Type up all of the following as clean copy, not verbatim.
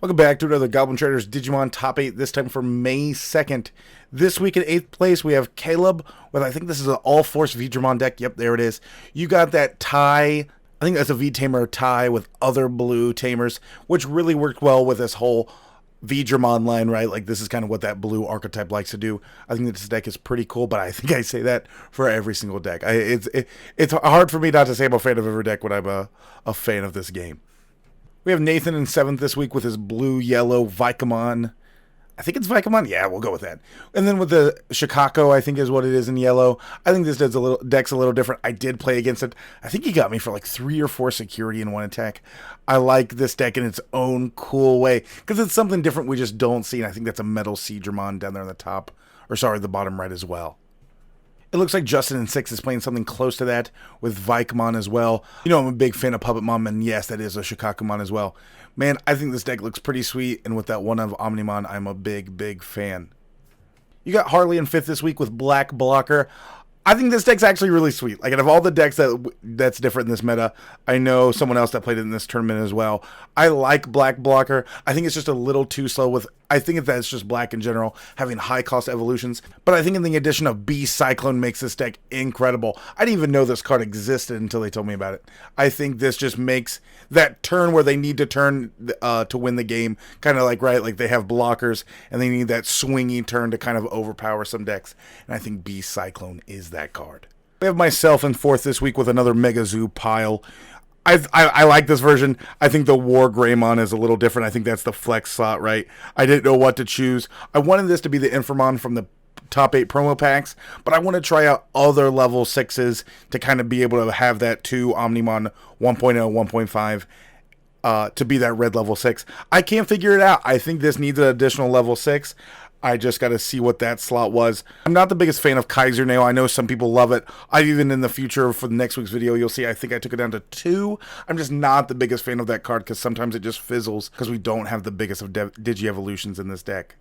Welcome back to another Goblin Traders Digimon Top 8, this time for May 2nd. This week in 8th place, we have Caleb with, I think this is an all-force Digimon deck. Yep, there it is. You got that tie, I think that's a V-Tamer tie with other blue Tamers, which really worked well with this whole Digimon line, right? Like, this is kind of what that blue archetype likes to do. I think that this deck is pretty cool, but I think I say that for every single deck. It's hard for me not to say I'm a fan of every deck when I'm a fan of this game. We have Nathan in 7th this week with his blue-yellow Vicomon. I think it's Vicomon? Yeah, we'll go with that. And then with the Chicago, I think is what it is in yellow. I think this deck's a little different. I did play against it. I think he got me for like 3 or 4 security in one attack. I like this deck in its own cool way because it's something different we just don't see. And I think that's a Metal Seedramon down there on the top. Or sorry, the bottom right as well. It looks like Justin in 6 is playing something close to that with Vicomon as well. You know, I'm a big fan of Puppet Mom, and yes, that is a Shikakumon as well. Man, I think this deck looks pretty sweet, and with that one of Omnimon, I'm a big fan. You got Harley in 5th this week with Black Blocker. I think this deck's actually really sweet. Like, out of all the decks that's different in this meta, I know someone else that played it in this tournament as well. I like Black Blocker. I think it's just a little too slow with... I think that's just black in general, having high-cost evolutions. But I think in the addition of Beast Cyclone makes this deck incredible. I didn't even know this card existed until they told me about it. I think this just makes that turn where they need to turn to win the game, kind of like, right, like they have blockers, and they need that swingy turn to kind of overpower some decks. And I think Beast Cyclone is that card. We have myself in 4th this week with another Mega Zoo pile. I like this version. I think the War Greymon is a little different. I think that's the flex slot, right? I didn't know what to choose. I wanted this to be the Inframon from the top 8 promo packs, but I want to try out other level 6s to kind of be able to have that 2 Omnimon 1.0, 1.5 to be that red level 6. I can't figure it out. I think this needs an additional level 6. I just got to see what that slot was. I'm not the biggest fan of Kaiser Nail. I know some people love it. I even in the future for the next week's video, you'll see I think I took it down to 2. I'm just not the biggest fan of that card because sometimes it just fizzles because we don't have the biggest of Digi-Evolutions in this deck.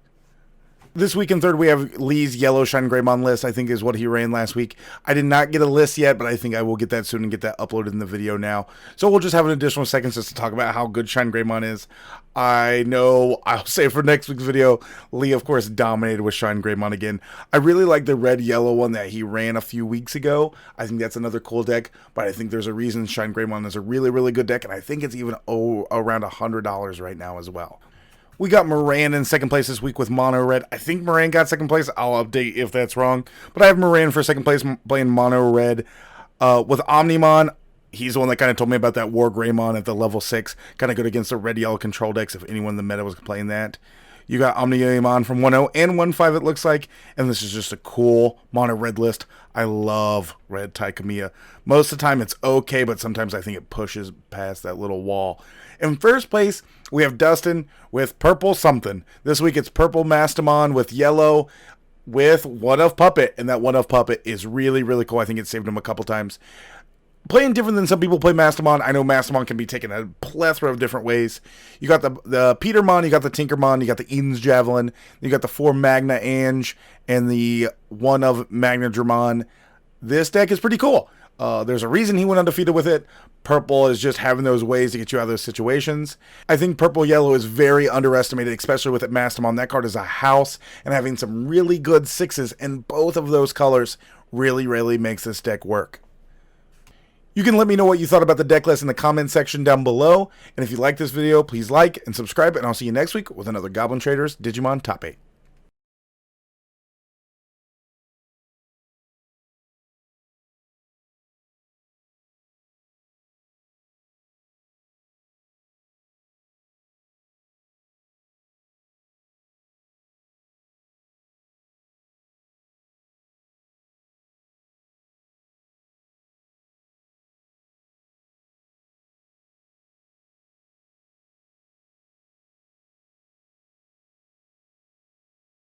This week in 3rd, we have Lee's Yellow Shine Greymon list, I think is what he ran last week. I did not get a list yet, but I think I will get that soon and get that uploaded in the video now. So we'll just have an additional second just to talk about how good Shine Greymon is. I know, I'll say for next week's video, Lee, of course, dominated with Shine Greymon again. I really like the red-yellow one that he ran a few weeks ago. I think that's another cool deck, but I think there's a reason Shine Greymon is a really good deck, and I think it's even around $100 right now as well. We got Moran in 2nd place this week with Mono Red. I think Moran got 2nd place. I'll update if that's wrong. But I have Moran for 2nd place playing Mono Red. With Omnimon, he's the one that kind of told me about that War Greymon at the level 6. Kind of good against the red-yellow control decks if anyone in the meta was playing that. You got Omnimon from 1.0 and 1.5 it looks like. And this is just a cool Mono Red list. I love Red Taikamiya. Most of the time it's okay, but sometimes I think it pushes past that little wall. In 1st place, we have Dustin with purple something. This week it's purple Mastamon with yellow with One of Puppet. And that One of Puppet is really cool. I think it saved him a couple times. Playing different than some people play Mastamon. I know Mastamon can be taken a plethora of different ways. You got the Petermon, you got the Tinkermon, you got the Eden's Javelin, you got the 4 Magna Ange, and the 1 of Magna Dramon. This deck is pretty cool. There's a reason he went undefeated with it. Purple is just having those ways to get you out of those situations. I think purple-yellow is very underestimated, especially with it Mastamon. That card is a house, and having some really good 6s in both of those colors really makes this deck work. You can let me know what you thought about the deck list in the comment section down below. And if you like this video, please like and subscribe, and I'll see you next week with another Goblin Traders Digimon Top 8.